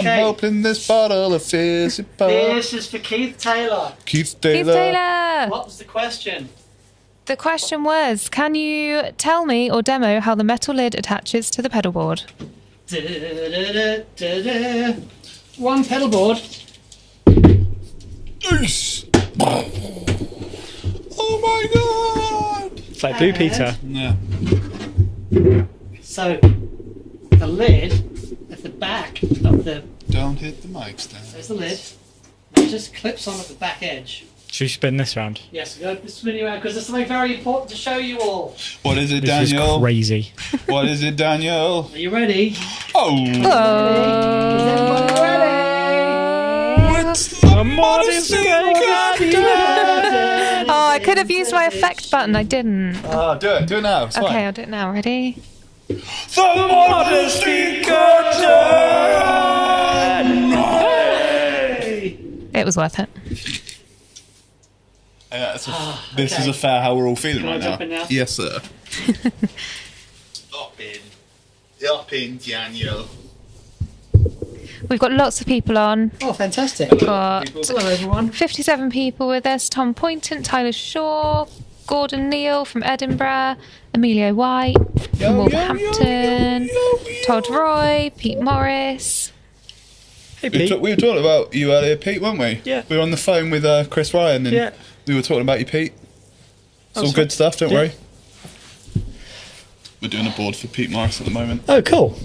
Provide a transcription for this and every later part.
Okay. Open this bottle of fizzy pop. This is for Keith Taylor. Keith Taylor. Keith Taylor. What was the question? The question was, can you tell me or demo how the metal lid attaches to the pedalboard? One pedalboard. Nice. Oh my god! It's like Blue Peter. Yeah. So the lid at the back of the Don't hit the mic stand. there's the lid. It just clips on at the back edge. Should we spin this round? Yes, we're going to spin you around because there's something very important to show you all. What is it, This Daniel? is crazy. What is it, Daniel? Are you ready? Oh! Is everybody ready? It's the Modesty Curtain. Oh, I could have used my effect button. I didn't. Oh, do it now. It's Okay, fine. I'll do it now. Ready? The Modesty Curtain! It was worth it. Yeah, this is a fair how we're all feeling Can I right jump now. in now? Yes, sir. Up in, Daniel. We've got lots of people on. Oh, fantastic. We've got Hello, everyone. 57 people with us. Tom Poynton, Tyler Shaw, Gordon Neal from Edinburgh, Emilio White from Wolverhampton, Todd Roy, Pete Morris. Hey, We Pete. were talking about you earlier, Pete, weren't we? Yeah. We were on the phone with Chris Ryan and Yeah. we were talking about you, Pete. It's all That's good stuff, don't Yeah. worry. We're doing a board for Pete Morris at the moment. Oh, cool.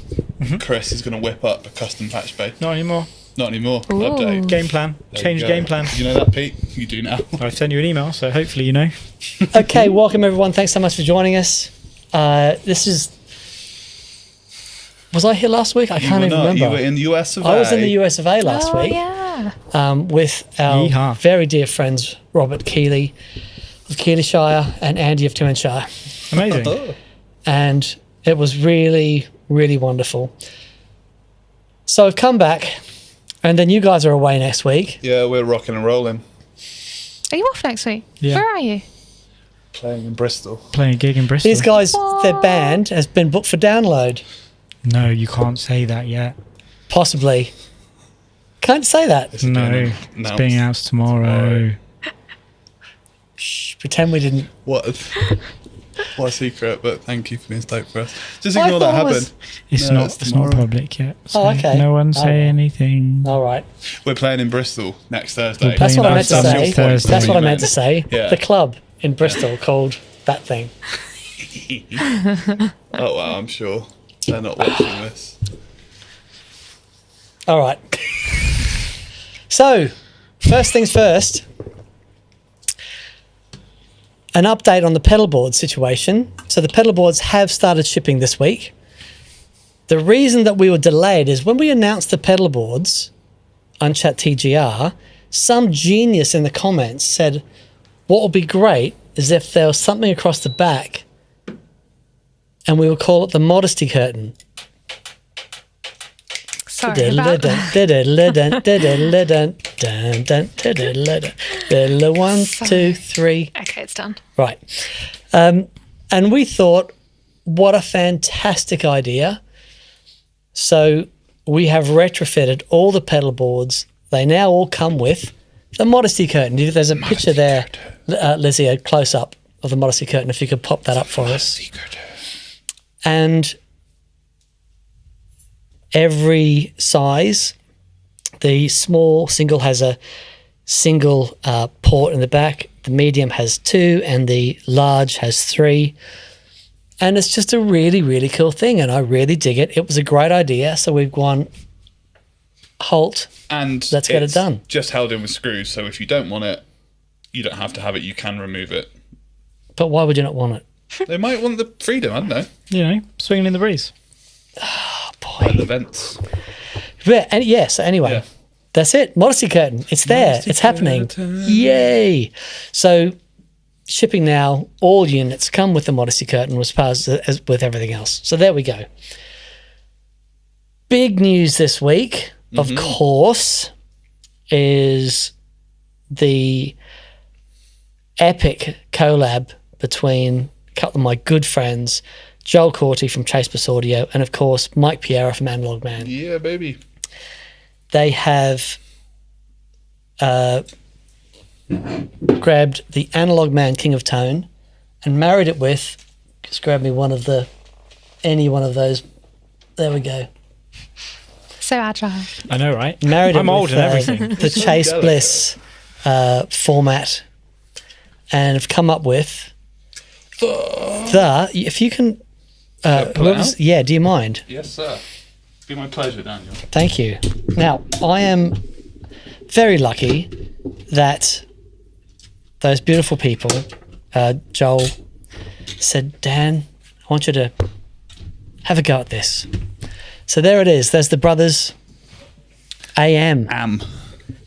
Chris is going to whip up a custom patch bay. Not anymore. Not anymore. Ooh. Update. Game plan. There Change you go. game plan. You know that, Pete? You do now. I've sent you an email, so hopefully you know. Okay, welcome everyone. Thanks so much for joining us. This is. Was I here last week? I can't even remember. You were in the US of A. I was in the US of A last Oh, week yeah. with our Yeehaw. very dear friends Robert Keeley of Keeleyshire and Andy of Tuinshire, Amazing. and it was really, really wonderful. So I've come back, and then you guys are away next week. Yeah, we're rocking and rolling. Are you off next week? Yeah. Where are you? Playing in Bristol. Playing a gig in Bristol. These guys, their What? band has been booked for download. No, you can't say that yet. Possibly. Can't say that. It's No, being it's announced being out tomorrow. Shh, pretend we didn't. What a secret, but thank you for being stoked for us. Just I ignore that thought it happened. was- It's No, not. it's It's not tomorrow. public yet. So Oh, okay. No one Oh, say well. anything. All right. We're playing in Bristol next Thursday. We're That's what I meant to That's say. your point. That's what I meant to say. Yeah. The club in Bristol called that thing. Oh, well, I'm sure they're not watching this. All right. So, first things first. An update on the pedalboard situation. So the pedalboards have started shipping this week. The reason that we were delayed is when we announced the pedalboards on Chat TGR, some genius in the comments said, what would be great is if there was something across the back and we would call it the Modesty Curtain. Sorry about that. One, two, three. Okay, it's done. Right. And we thought, what a fantastic idea. So we have retrofitted all the pedal boards. They now all come with the Modesty Curtain. There's a picture there, Lizzie, a close-up of the Modesty Curtain, if you could pop that up for us. And every size, the small single has a single port in the back, the medium has 2, and the large has 3. And it's just a really, really cool thing, and I really dig it. It was a great idea, so we've gone, halt, And let's get it done. Just held in with screws, so if you don't want it, you don't have to have it. You can remove it. But why would you not want it? They might want the freedom, I don't know. You know, swinging in the breeze. Like the vents. Yeah, and yeah, so anyway, Yeah. that's it. Modesty Curtain. It's there. Modesty It's happening. Curtain. Yay. So shipping now, all units come with the Modesty Curtain as with everything else. So there we go. Big news this week, of course, is the epic collab between a couple of my good friends, Joel Corti from Chase Bliss Audio, and of course Mike Piera from AnalogMan. Yeah, baby. they have grabbed the AnalogMan King of Tone and married it with, just grab me any one of those. There we go. So agile. I know, right? Married it I'm old with, and everything. the Chase Bliss format, and have come up with if you can, pull it out? yeah, do you mind? Yes, sir. It's been my pleasure, Daniel. Thank you. Now, I am very lucky that those beautiful people, Joel, said, Dan, I want you to have a go at this. So there it is. There's the Brothers AM.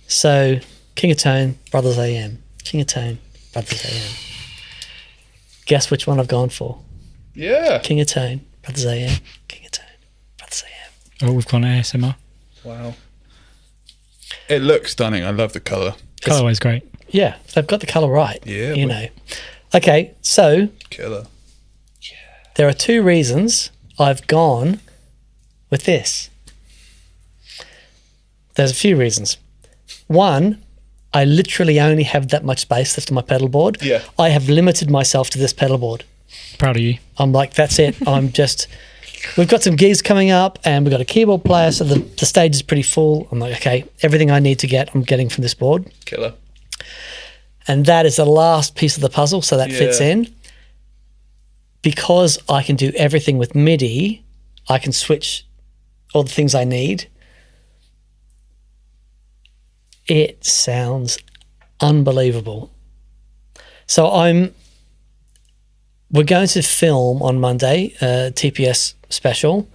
So King of Tone, Brothers AM. King of Tone, Brothers AM. Guess which one I've gone for? Yeah. King of Tone, Brothers AM. King of Tone, Brothers AM. Oh, we've gone ASMR. Wow. It looks stunning. I love the colour. Colorway's great. Yeah, they've got the colour right. Yeah, You know. Okay, so Killer. there are two reasons I've gone with this. There's a few reasons. One, I literally only have that much space left on my pedal board. Yeah. I have limited myself to this pedal board. Proud of you. I'm like, that's it. We've got some gigs coming up and we've got a keyboard player, so the stage is pretty full. I'm like, okay, everything I need to get, I'm getting from this board. Killer. And that is the last piece of the puzzle, so that fits in. Because I can do everything with MIDI, I can switch all the things I need. It sounds unbelievable. So we're going to film on Monday, TPS special,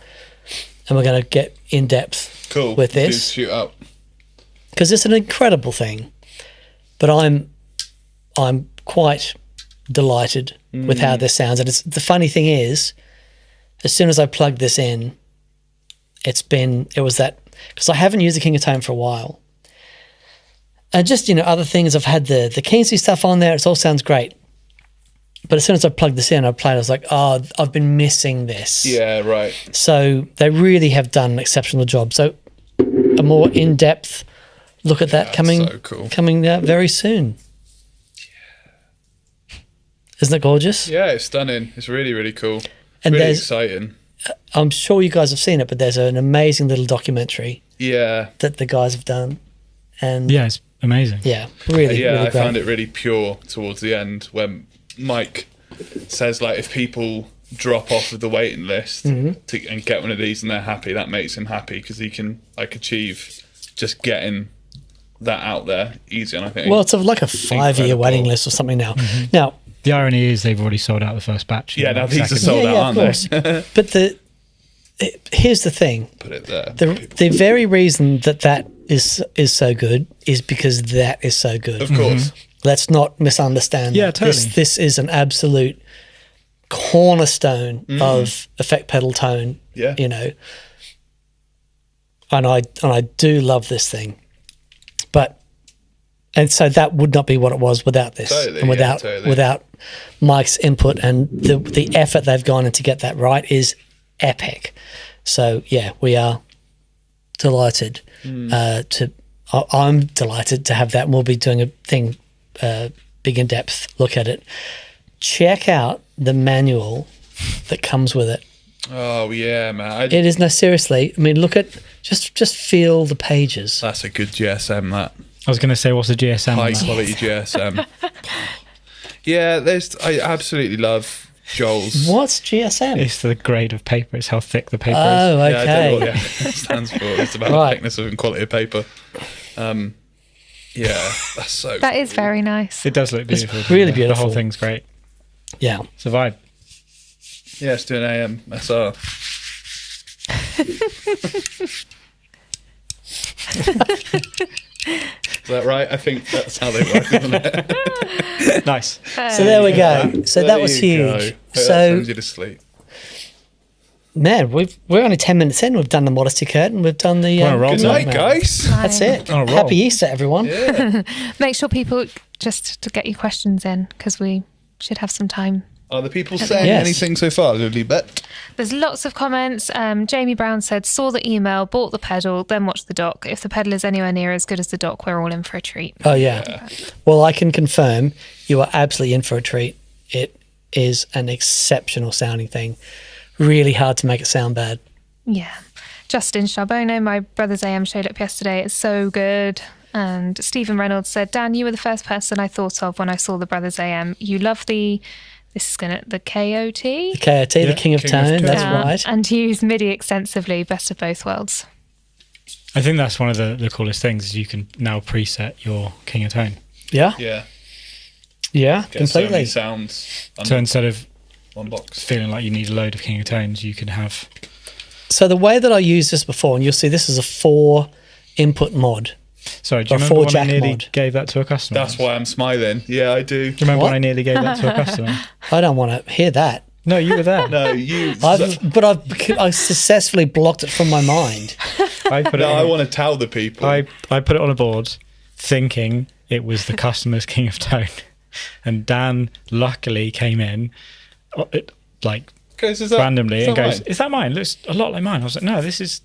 and we're going to get in depth with this. Shoot up. Because it's an incredible thing. But I'm quite delighted with how this sounds. And the funny thing is, as soon as I plugged this in, it was that, because I haven't used the King of Tone for a while. And just, other things, I've had the Kingsley stuff on there, it all sounds great. But as soon as I plugged this in, I played, I was like, oh, I've been missing this. Yeah, right. So they really have done an exceptional job. So a more in-depth look at that coming very soon. Yeah. Isn't it gorgeous? Yeah, it's stunning. It's really, really cool. And really exciting. I'm sure you guys have seen it, but there's an amazing little documentary that the guys have done. And yeah, it's amazing. Yeah, really, yeah, really I great. found it really pure towards the end when Mike says, like, if people drop off of the waiting list and get one of these and they're happy, that makes him happy because he can achieve just getting that out there easy. And I think it's like a 5-year waiting list or something now. Now the irony is they've already sold out the first batch. Yeah, now these are sold out, aren't they? But here's the thing. Put it there. The very reason that is so good is because that is so good. Of course. Let's not misunderstand. Yeah, totally. This is an absolute cornerstone of effect pedal tone. Yeah. And I do love this thing. And so that would not be what it was without this. Totally, and without Mike's input, and the effort they've gone in to get that right is epic. So yeah, we are delighted I'm delighted to have that, and we'll be doing a thing, big in depth look at it. Check out the manual that comes with it. Oh yeah, man! It is, no, seriously. I mean, look at just feel the pages. That's a good GSM. That I was going to say, what's a GSM? high quality GSM. Yeah, I absolutely love Joel's. What's GSM? It's the grade of paper. It's how thick the paper Oh, is. Yeah, I don't okay. know what it stands for. It's about the thickness and quality of paper. Yeah, that's so. That is very nice. It does look beautiful. really The beautiful. whole thing's great. Yeah. It's a vibe. Yeah, it's doing AM SR. Is that right? I think that's how they work, isn't it? Nice. So there we go. So that was huge. That So sends you to sleep. man, we're only 10 minutes in. We've done the Modesty Curtain. We've done the On a roll Good tonight, night, man. guys. That's it. On a roll. Happy Easter, everyone. Yeah. Make sure people just to get your questions in, because we should have some time Are the people saying Yes. anything so far, Lilibet? There's lots of comments. Jamie Brown said, saw the email, bought the pedal, then watched the doc. If the pedal is anywhere near as good as the doc, we're all in for a treat. Oh, yeah. Well, I can confirm you are absolutely in for a treat. It is an exceptional sounding thing. Really hard to make it sound bad. Yeah. Justin Charbonneau, my brother's AM, showed up yesterday. It's so good. And Stephen Reynolds said, Dan, you were the first person I thought of when I saw the brothers AM. You love the KOT? The KOT, the King of Tone, that's right. And use MIDI extensively, best of both worlds. I think that's one of the coolest things is you can now preset your King of Tone. Yeah? Yeah. Yeah, Get so many completely. sounds So under instead of one box. feeling like you need a load of King of Tones, you can have... So the way that I used this before, and you'll see this is a 4-input mod. Sorry, do you Or remember when I 4-jack nearly mod. gave that to a customer? That's why I'm smiling. Yeah, I do. Do you remember What? when I nearly gave that to a customer? I don't want to hear that. No, you were there. No, you. I've successfully blocked it from my mind. I put it No, on, I want to tell the people. I put it on a board thinking it was the customer's King of Tone. And Dan luckily came in Goes, is that, randomly is and that goes, mine? "Is that mine? Looks a lot like mine." I was like, "No, this is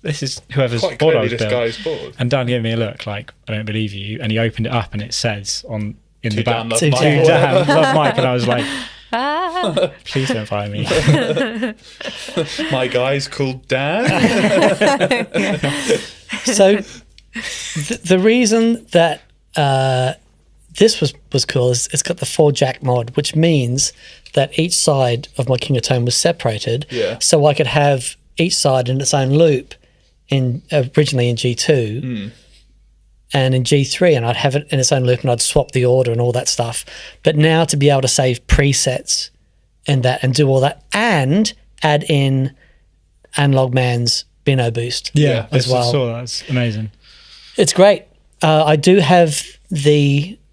whoever's Quite board I clearly was this built." guy's board. And Dan gave me a look like, "I don't believe you." And he opened it up and it says in To the back, Dan, love To Mike. Dan. Dan, love Mike. And I was like, "Please don't fire me." My guy's called Dan. So the reason that this was cool is it's got the 4-jack mod, which means that each side of my King of Tone was separated. Yeah. So I could have each side in its own loop originally in G2 and in G3, and I'd have it in its own loop and I'd swap the order and all that stuff. But now to be able to save presets in that and do all that and add in AnalogMan's Bino Boost Yeah, as I well. saw that. It's amazing. It's great. I do have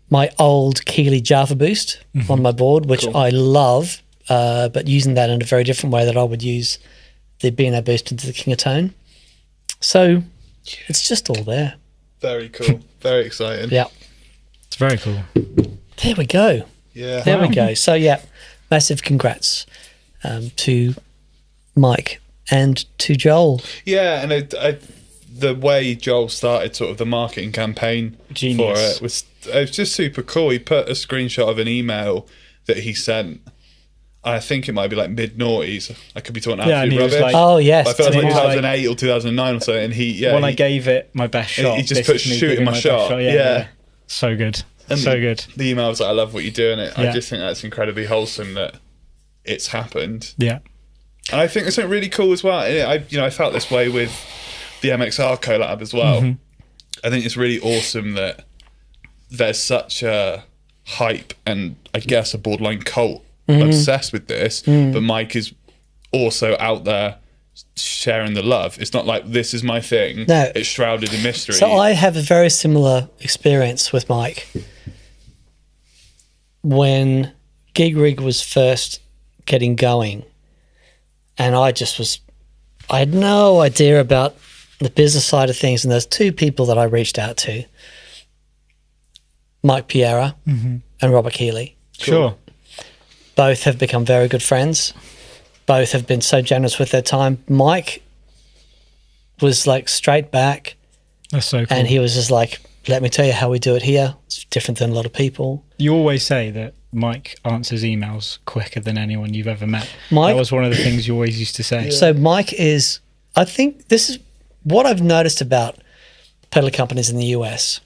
my old Keeley Java Boost on my board, which I love, but using that in a very different way that I would use the Bino Boost into the King of Tone. So it's just all there. Very cool. Very exciting. Yeah. It's very cool. There we go. Yeah. There we go. So yeah, massive congrats to Mike and to Joel. Yeah, and the way Joel started sort of the marketing campaign Genius. for it was just super cool. He put a screenshot of an email that he sent. I think it might be like mid-noughties. I could be talking Yeah, and absolute he was rubbish. like- Oh yes. I feel like he it was was 2008 or 2009 or something. And When I gave it my best shot, he just this put is me shooting giving my best shot. Yeah. So good. And So good. The email was like, I love what you're doing. I Yeah. just think that's incredibly wholesome that it's happened. Yeah. And I think there's something really cool as well. And I felt this way with the MXR collab as well. Mm-hmm. I think it's really awesome that there's such a hype and I guess a borderline cult obsessed with this, but Mike is also out there sharing the love. It's not like this is my thing. No. It's shrouded in mystery. So I have a very similar experience with Mike. When TheGigRig was first getting going, and I had no idea about the business side of things, and there's two people that I reached out to, Mike Piera and Robert Keeley. Sure. Both have become very good friends. Both have been so generous with their time. Mike was like straight back, That's so cool. and he was just like, let me tell you how we do it here. It's different than a lot of people. You always say that Mike answers emails quicker than anyone you've ever met. Mike- That was one of the things you always used to say. So Mike is, I think this is what I've noticed about pedal companies in the US.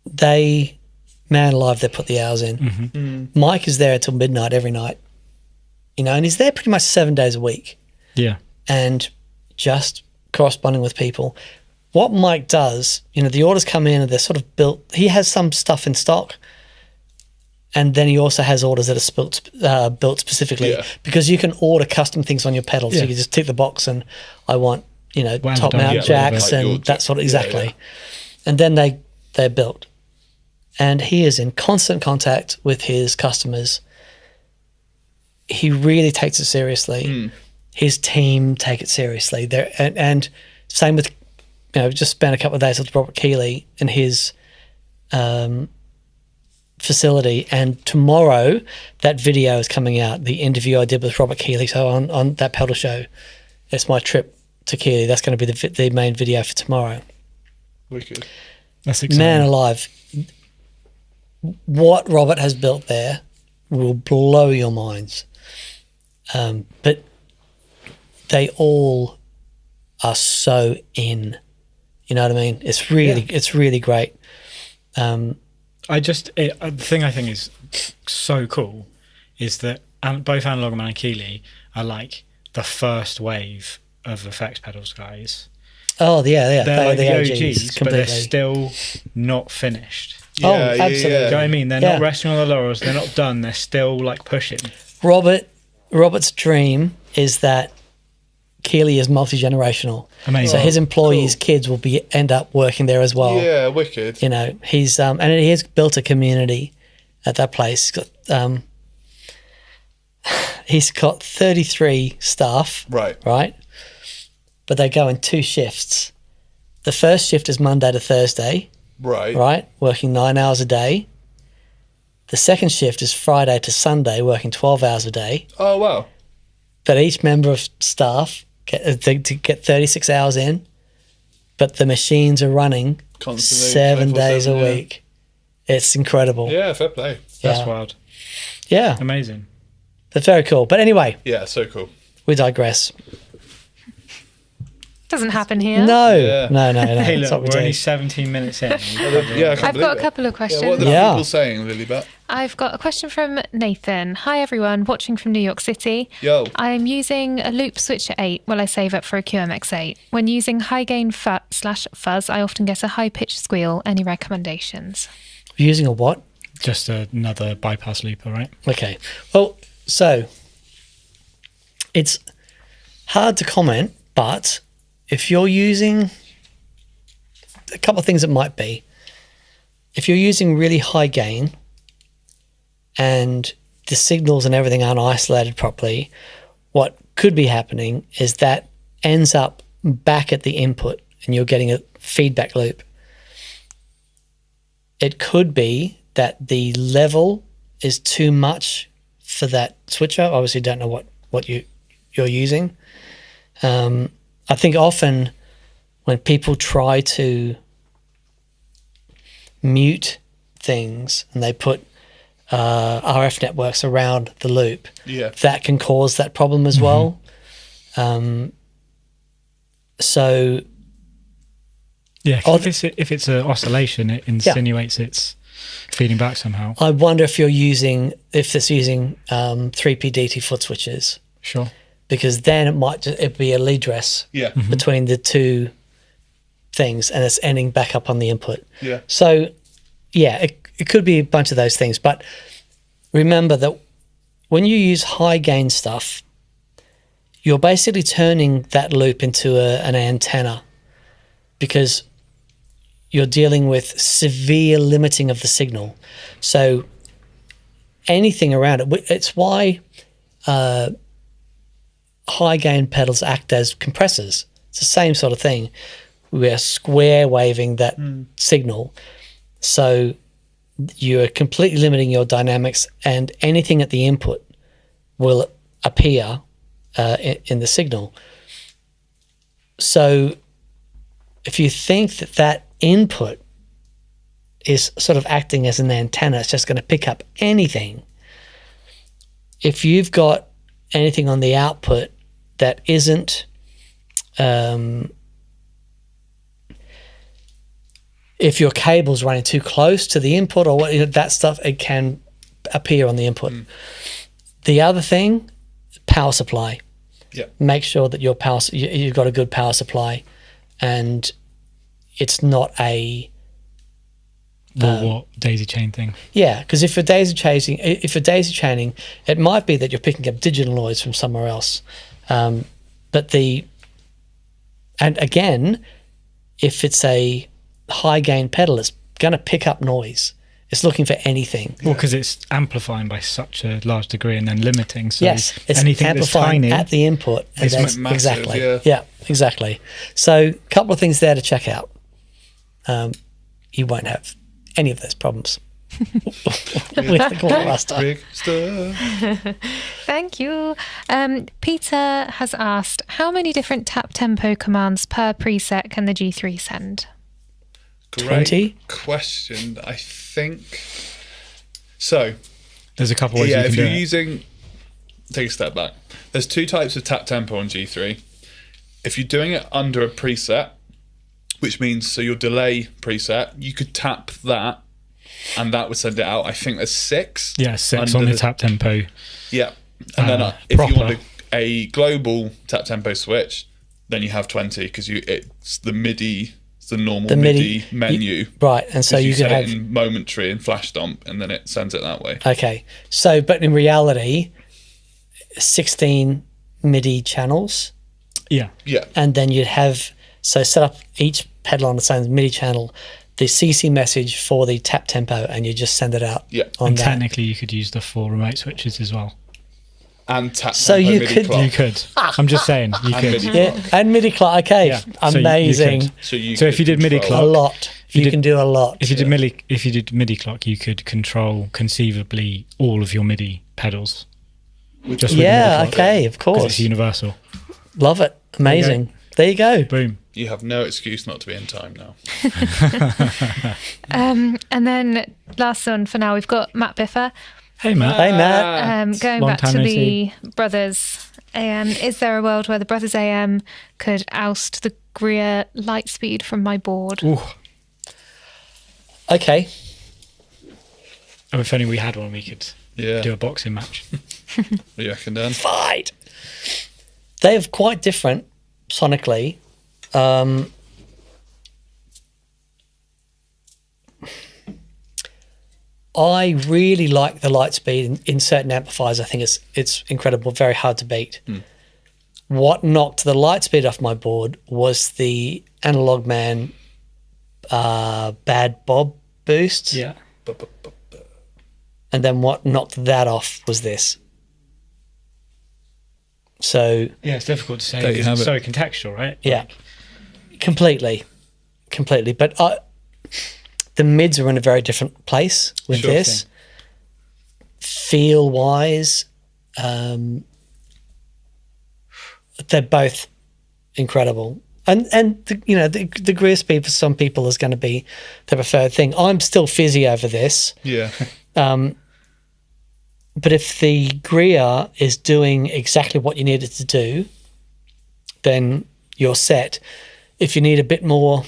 They, man alive, they put the hours in. Mike is there until midnight every night, and he's there pretty much 7 days a week Yeah. and just corresponding with people. What Mike does, the orders come in and they're sort of built. He has some stuff in stock, and then he also has orders that are built specifically because you can order custom things on your pedal. So Yeah. you can just tick the box and I want, top done. mount Yeah, jacks like your and that sort of, yeah, exactly. yeah. And then they're built. And he is in constant contact with his customers. He really takes it seriously. His team take it seriously. And same with, just spent a couple of days with Robert Keeley and his facility, and tomorrow that video is coming out, the interview I did with Robert Keeley. So on that pedal show, it's my trip to Keeley. That's going to be the main video for tomorrow. Wicked. That's exciting. Man alive, what Robert has built there will blow your minds. But they all are so in. You know what I mean? It's really great. The thing I think is so cool is that both AnalogMan and Keeley are like the first wave of effects pedals guys. Oh yeah, They're like the OGs, completely. but they're still not finished. Absolutely. Do you know what I mean? They're not resting on the laurels. They're not done. They're still like pushing. Robert's dream is that Keeley is multi-generational. Amazing. So his employees' kids will end up working there as well. Yeah, wicked. You know, he's and he has built a community at that place. He's got 33 staff. Right. But they go in 2 shifts. The first shift is Monday to Thursday. Right, working 9 hours a day. The second shift is Friday to Sunday, working 12 hours a day. Oh wow! But each member of staff get 36 hours in, but the machines are running Constantly, 7 days a 24/7, week. It's incredible. Yeah, fair play. That's wild. Yeah, Amazing. that's very cool. But anyway, Yeah, so cool. we digress. Doesn't happen here. No. Yeah. No. Hey, That's look, what we're we only do. 17 minutes in. Yeah, I can't I've believe got it. a couple of questions. Yeah, what are the Yeah. people saying, Lilybet? I've got a question from Nathan. Hi everyone, watching from New York City. Yo. I'm using a loop switcher 8 while I save up for a QMX8. When using high gain /fuzz, I often get a high pitched squeal. Any recommendations? Using a what? Just another bypass looper, right? Okay. Well, so it's hard to comment, but if you're using a couple of things, it might be. If you're using really high gain and the signals and everything aren't isolated properly, what could be happening is that ends up back at the input and you're getting a feedback loop. It could be that the level is too much for that switcher. Obviously, don't know what you're using. I think often when people try to mute things and they put RF networks around the loop, that can cause that problem as well. So yeah, if it's an oscillation, it insinuates it's feeding back somehow. I wonder if it's using 3P DT foot switches. Sure. Because then it'd be a lead dress between the two things and it's ending back up on the input. Yeah. So, yeah, it could be a bunch of those things. But remember that when you use high gain stuff, you're basically turning that loop into an antenna because you're dealing with severe limiting of the signal. So anything around it, it's why high gain pedals act as compressors. It's the same sort of thing. We're square waving that signal. So you're completely limiting your dynamics and anything at the input will appear in the signal. So if you think that input is sort of acting as an antenna, it's just going to pick up anything. If you've got anything on the output that isn't if your cable's running too close to the input or that stuff, it can appear on the input. The other thing, power supply. Yeah. Make sure that you've got a good power supply and it's not a what daisy chain thing. Yeah, because if you're daisy chaining, it might be that you're picking up digital noise from somewhere else. And again, if it's a high gain pedal, it's going to pick up noise. It's looking for anything. Well, because it's amplifying by such a large degree and then limiting. So yes, it's anything amplifying that's tiny at the input. And It's massive, exactly. yeah. Exactly. So a couple of things there to check out. You won't have any of those problems. with the chord master. Rig stuff. Thank you. Peter has asked, how many different tap tempo commands per preset can the G3 send? Great 20? question. I think so. There's a couple ways Yeah, you can if do you're it. using, take a step back. There's two types of tap tempo on G3. If you're doing it under a preset, which means so your delay preset, you could tap that, and that would send it out. I think there's 6. Yeah, 6 under on the tap tempo. Yeah, and then if proper. you want a global tap tempo switch, then you have 20 because it's the MIDI. It's the normal MIDI menu. Right, and so you set can have it in momentary and flash dump, and then it sends it that way. okay. So, but in reality, 16 MIDI channels, Yeah. Yeah, and then you'd have set up each pedal on its own MIDI channel, the CC message for the tap tempo, and you just send it out. Yeah. on And that. technically, you could use the 4 remote switches as well. and tap So tempo you MIDI could- clock. You could. I'm just saying. You And could. MIDI Yeah, and MIDI clock. Okay, Yeah, so you amazing. could. So you So if could you did MIDI control- A clock, lot. You did- can do a lot. If you did MIDI clock, you could control conceivably all of your MIDI pedals. Just with Yeah. MIDI clock, Okay. Of 'cause course. it's universal. Love it. Amazing. There you go. Boom. You have no excuse not to be in time now. And then last one for now, we've got Matt Biffer. Hey, Matt. Hey, Matt. Going Long back time to no the see. Brothers AM, is there a world where the Brothers AM could oust the Greer Lightspeed from my board? Ooh. Okay. Oh, if only we had one, we could Yeah. do a boxing match. What do you reckon, Dan? Fight. They are quite different sonically. I really like the Lightspeed in certain amplifiers. I think it's incredible, very hard to beat. What knocked the Lightspeed off my board was the AnalogMan Bad Bob boost. Yeah. And then what knocked that off was this. So Yeah, it's difficult to say. There you It's have it. so contextual, right? yeah, completely. But the mids are in a very different place with Sure this. Feel wise, they're both incredible. And the Greer speed for some people is going to be the preferred thing. I'm still fizzy over this. Yeah. But if the Greer is doing exactly what you need it to do, then you're set. If you need a bit more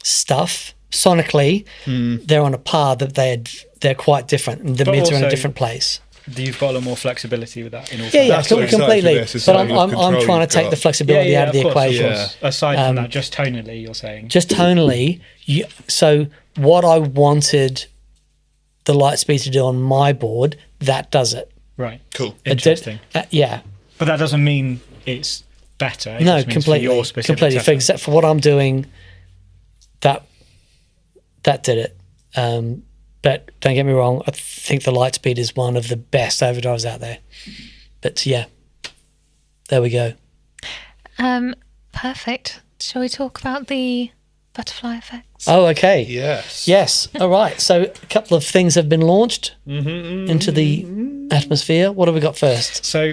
stuff sonically, they're on a par that they're quite different, and the But mids are in a also- different place. You've got a lot more flexibility with that in all Yeah, That's what excites me completely. this, is But like I'm your control trying to you've take got. the flexibility out of the equation. Yeah. Aside from that, just tonally, you're saying. Just tonally, so what I wanted the Lightspeed to do on my board, that does it. Right. Cool. It did- Interesting. Yeah. But that doesn't mean it's better. It No, just means completely. For your specific Completely. setup. Except for what I'm doing, that did it. But don't get me wrong, I think the Lightspeed is one of the best overdrives out there. But yeah, there we go. Perfect. Shall we talk about the butterfly effects? Oh, okay. Yes. Yes. All right. So a couple of things have been launched into the atmosphere. What have we got first? So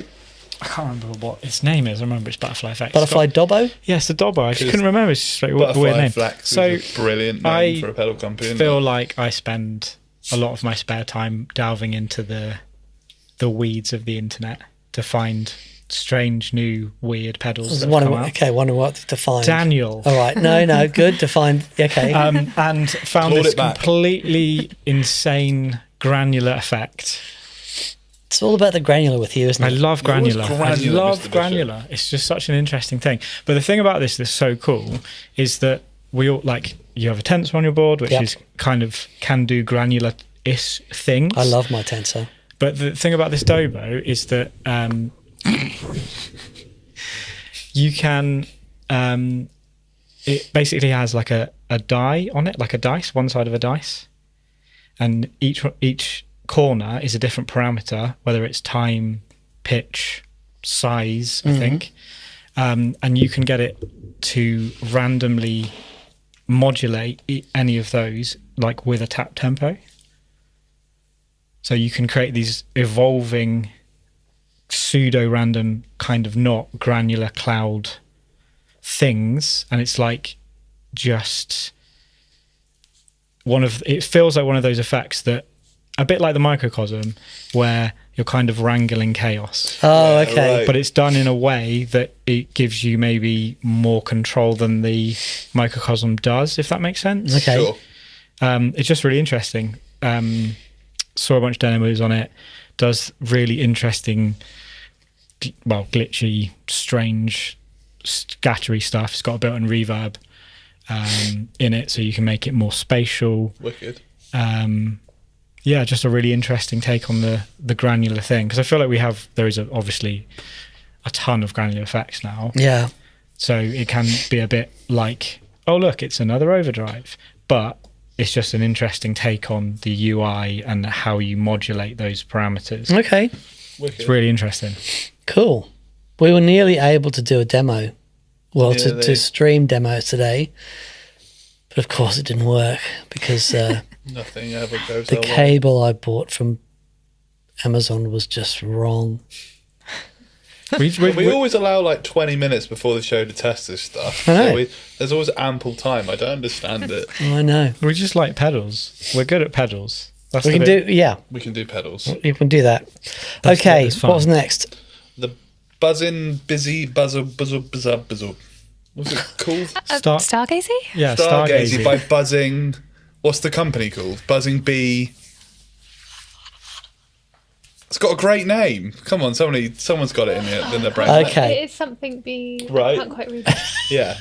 I can't remember what its name is. I remember it's Butterfly Effects. Butterfly Dobbo? Yes, the Dobbo. I just couldn't remember. It's just like a weird Butterfly name. Flex So is a brilliant name I for a pedal company. isn't feel it? like I spend a lot of my spare time delving into the weeds of the internet to find strange new weird pedals that have come out. Wonder what to find. Daniel. All right. No, good to find. Okay. And found Clawed this it back. completely insane granular effect. It's all about the granular with you, isn't I it? love You're always granular. granular, I love Mr. Bishop. granular. It's just such an interesting thing. But the thing about this that's so cool is that we all you have a tensor on your board, which Yep. is kind of can do granular-ish things. I love my tensor. But the thing about this Dobbo is that you can. It basically has like a die on it, like a dice, one side of a dice, and each corner is a different parameter, whether it's time, pitch, size, I think, and you can get it to randomly modulate any of those like with a tap tempo. So you can create these evolving pseudo-random kind of not granular cloud things, and it's like just it feels like one of those effects that a bit like the microcosm where you're kind of wrangling chaos. Oh, okay. right. But it's done in a way that it gives you maybe more control than the microcosm does, if that makes sense. Okay. Sure. It's just really interesting. Saw a bunch of demos on it. Does really interesting, glitchy, strange, scattery stuff. It's got a built-in reverb in it, so you can make it more spatial. Wicked. Yeah, just a really interesting take on the granular thing, because I feel like there is obviously a ton of granular effects now. Yeah. So it can be a bit like, oh look, it's another overdrive, but it's just an interesting take on the UI and how you modulate those parameters. Okay. Wicked. It's really interesting. Cool. We were nearly able to do a demo. Well, Yeah, to stream demos today. But of course it didn't work because Nothing ever goes the our way. cable I bought from Amazon was just wrong. We always allow like 20 minutes before the show to test this stuff. I know. So there's always ample time. I don't understand it. I know. We just like pedals. We're good at pedals. That's We the can bit. do, yeah, We can do pedals. you can do that. That's Okay, it's fun. what was next? The buzzing, busy, buzzer, buzzer, buzzer, buzzer. What's it called? Stargazy? Yeah, Stargazy Stargazy. by Buzzing. What's the company called? Buzzing Bee. It's got a great name. Come on, someone's got it in their brain. Okay. It is something be. Right. I can't quite read it. Yeah.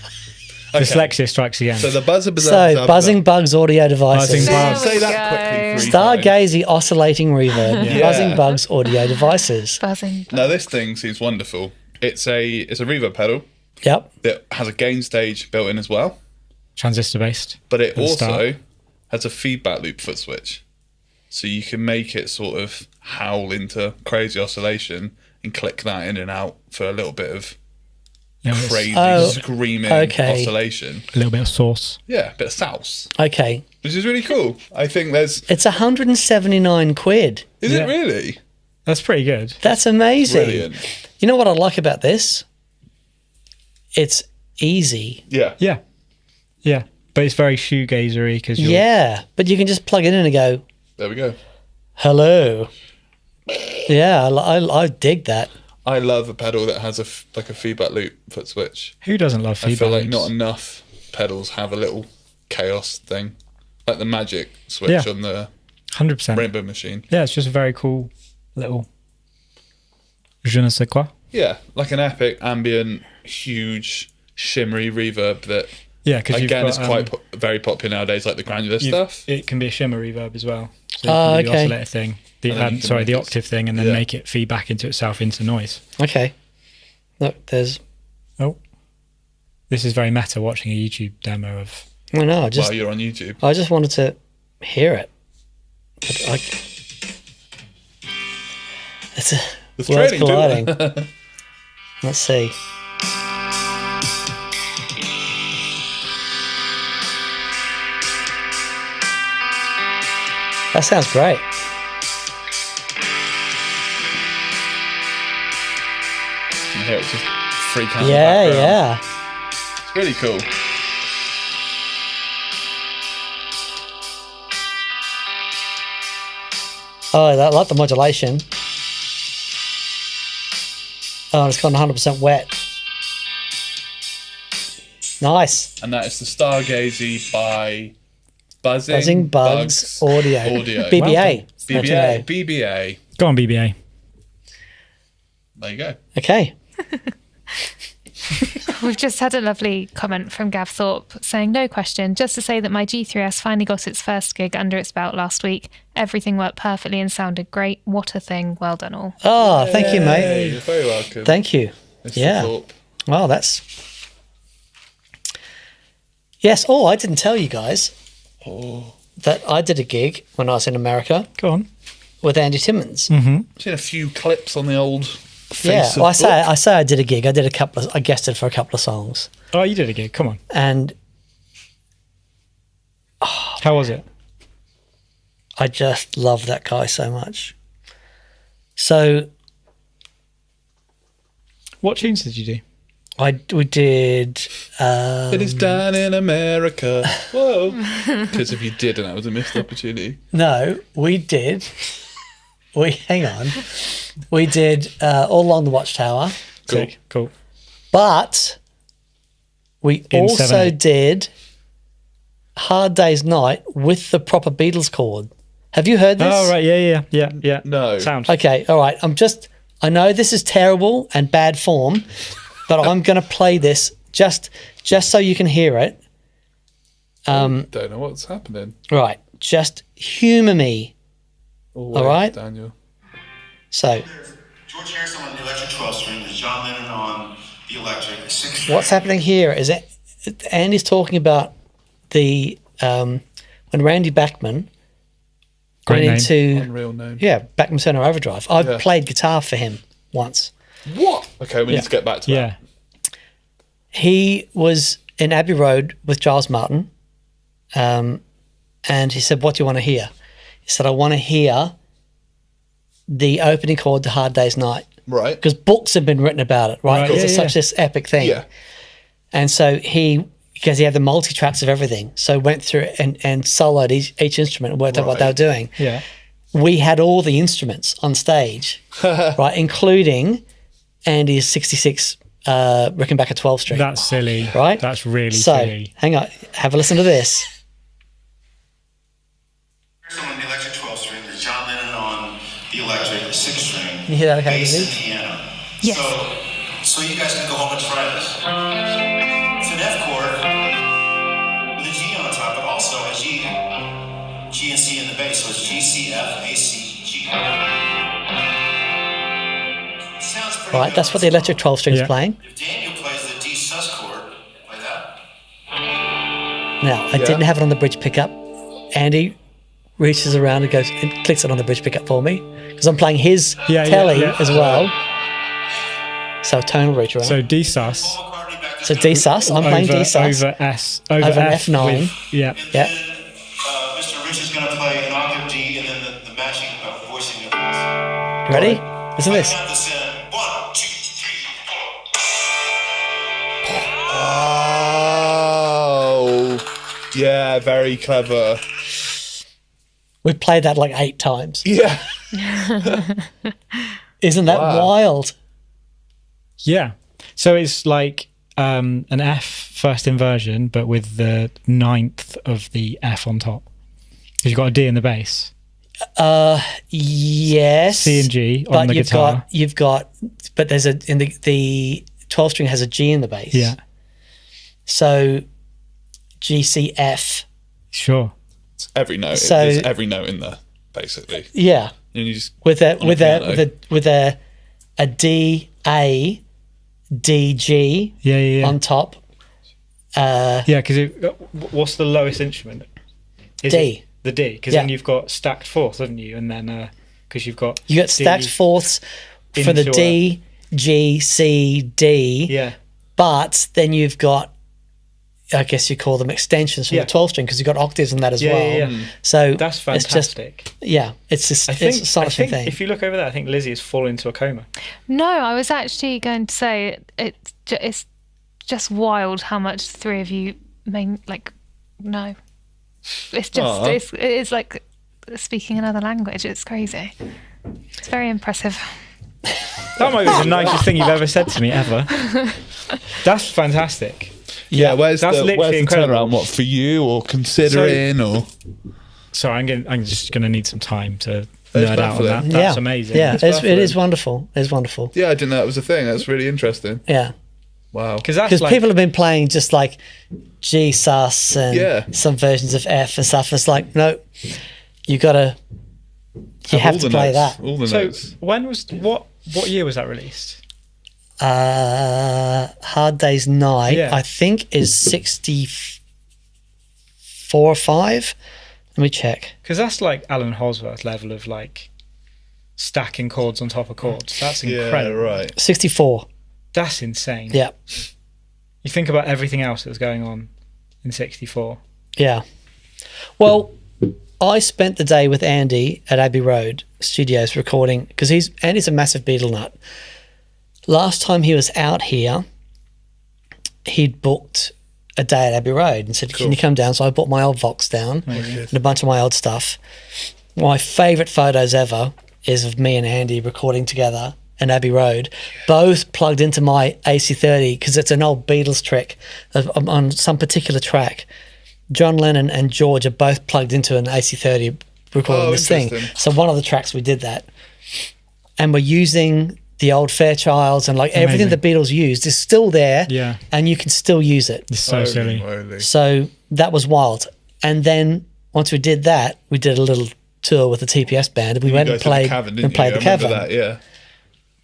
Okay. Dyslexia strikes again. So the buzzer, buzzer, So, buzzer, Buzzing Bugs audio devices. Buzzing Bugs. Say There we that go. quickly 3 times. Stargazy oscillating reverb. Yeah. Buzzing Bugs audio devices. Buzzing. Now this thing seems wonderful. It's a reverb pedal Yep. that has a gain stage built in as well, Transistor based. but it For the also start. has a feedback loop foot switch, so you can make it sort of howl into crazy oscillation and click that in and out for a little bit of crazy Oh, screaming okay. oscillation. A little bit of sauce. Yeah, a bit of sauce, Okay. which is really cool. I think there's. It's 179 quid. Is Yeah. it really? That's pretty good. That's amazing. Brilliant. You know what I like about this? It's easy. Yeah. Yeah. Yeah. But it's very shoegazery because you're. Yeah, but you can just plug it in and go, There we go. hello. Yeah, I dig that. I love a pedal that has a feedback loop foot switch. Who doesn't love I feedback? feel like loops? not enough pedals have a little chaos thing, like the magic switch Yeah. on the 100%. Rainbow Machine. Yeah, it's just a very cool little je ne sais quoi. Yeah, like an epic, ambient, huge, shimmery reverb that, Yeah, because again, is quite very popular nowadays, like the granular stuff. It can be a shimmer reverb as well. So you Oh, can do the okay. oscillator thing. And then you can Sorry, make the it- octave thing, and then yeah. make it feed back into itself into noise. Okay. Look, there's. Oh, this is very meta. Watching a YouTube demo of. I know. While you're on YouTube. I just wanted to hear it. But it's a It's words trading, colliding. too. Let's see. That sounds great. You can hear it just freak out in the Yeah, background. yeah. It's really cool. Oh, I like the modulation. Oh, it's gone 100% wet. Nice. And that is the Stargazy by Buzzing Bugs Audio. BBA. Well BBA. BBA. Go on, BBA. There you go. Okay. We've just had a lovely comment from Gav Thorpe saying, no question, just to say that my G3S finally got its first gig under its belt last week. Everything worked perfectly and sounded great. What a thing. Well done all. Oh, thank you, Hey, mate. you're very welcome. Thank you. Mr. Yeah. Thorpe. Well, that's. Yes. Oh, I didn't tell you guys that I did a gig when I was in America Go on. with Andy Timmons. I've seen a few clips on the old face Yeah. of Well, book. I say I did a gig. I guested for a couple of songs, Oh, you did a gig. Come on. and How was it? I just love that guy so much. So, What tunes did you do? we did. It is down in America. Whoa. Because if you didn't, that was a missed opportunity. No, we did. Hang on. We did All Along the Watchtower. Cool. Sick. Cool. But we In also 7/8. did Hard Day's Night with the proper Beatles chord. Have you heard this? Oh, right. Yeah. No. Sound. Okay, all right. I know this is terrible and bad form, but I'm going to play this just so you can hear it. Don't know what's happening. Right, just humour me. Always, All right. Daniel. So, George Harrison on the electric 12 string, there's John Lennon on the electric 6 string. what's happening here is that Andy's talking about the when Randy Bachman Great went name. into Unreal name. Bachman Turner Overdrive. I've Yeah. played guitar for him once. What? Okay, we need to get back to that. Yeah. He was in Abbey Road with Giles Martin, and he said, "What do you want to hear?" He said, "I want to hear the opening chord to Hard Day's Night." Right. Because books have been written about it, right? Right, Because it's yeah, such this epic thing. Yeah. And so because he had the multi-tracks of everything, so went through and soloed each instrument and worked out what they were doing. Yeah. We had all the instruments on stage, right, including Andy's 66 Rickenbacker 12 string. That's silly. Right? That's really So, silly. hang on, have a listen to this. Harrison on the electric 12 string, there's John Lennon on the electric 6 string. Can you hear that okay, Bass and Lizzie? piano. Yes. So you guys can go home and try this. It's an F chord with a G on top, but also a G and C in the bass. So it's G, C, F, A, C, G. Sounds pretty Right, good. that's what the electric 12 string is Yeah. playing. If Daniel plays the D sus chord, play that. Now, I didn't have it on the bridge pickup. Andy reaches around and goes and clicks it on the bridge pickup for me because I'm playing his telly as well. So tone will reach around. So D sus Paul McCartney back to So D sus, I'm playing D sus. over S over Over F F9. with- yeah. Yeah. Mr. Rich is going to play an octave D and then the matching voicing of this. You ready? Listen to this. Count this in. 1, 2, 3, 4. Oh. Yeah, very clever. We played that like 8 times. Yeah. Isn't that Wow. wild? Yeah. So it's like an F first inversion, but with the 9th of the F on top. Because you've got a D in the bass, Yes. C and G on But the guitar. but there's the 12 string has a G in the bass. Yeah, So G, C, F. sure. It's every note. So- There's every note in there, basically. Yeah. And you just With a on with a a piano. with a D, A, D, G Yeah. on top. Yeah, because what's the lowest instrument? Is D. it the D, because Yeah. then you've got stacked fourths, haven't you? And then because you've got You got stacked D fourths for the into D, G, C, D. Yeah, But then you've got, I guess you call them extensions from Yeah. the 12 string because you've got octaves in that as Yeah, well. yeah, yeah. So that's It's just, fantastic. it's just I it's think, a astonishing thing. if you look over there, I think Lizzie has fallen into a coma. No, I was actually going to say it's just wild how much the three of you know. It's just Aw. it's like speaking another language. It's crazy. It's very impressive. That might be the nicest thing you've ever said to me ever. That's fantastic. Yeah, where's That's the literally incredible. turnaround? What, for you or considering or? Sorry, I'm just going to need some time to That's nerd out on that. baffling. That's amazing. Yeah, It's it baffling. is wonderful. It's wonderful. Yeah, I didn't know that was a thing. That's really interesting. Yeah. Wow. Because that's Because like, people have been playing just like G sus and Yeah. some versions of F and stuff. It's like, no, you have all to the play notes, that. All the so notes. when was what year was that released? Hard Day's Night, Yeah. I think, is 64 or 5. Let me check. Because that's like Alan Holsworth level of like stacking chords on top of chords. That's Yeah, incredible. right. 64. That's insane. Yeah. You think about everything else that's going on in 64. Yeah. Well, I spent the day with Andy at Abbey Road Studios recording, because Andy's a massive Beatle nut. Last time he was out here, he'd booked a day at Abbey Road and said, can you come down? So I brought my old Vox down and a bunch of my old stuff. My favourite photos ever is of me and Andy recording together in Abbey Road, both plugged into my AC30, because it's an old Beatles trick on some particular track. John Lennon and George are both plugged into an AC30 recording this thing. So one of the tracks we did that. And we're using the old Fairchilds, and like everything the Beatles used is still there, and you can still use it. It's so silly. So that was wild. And then once we did that, we did a little tour with the TPS band. We went and played the Cavern. That,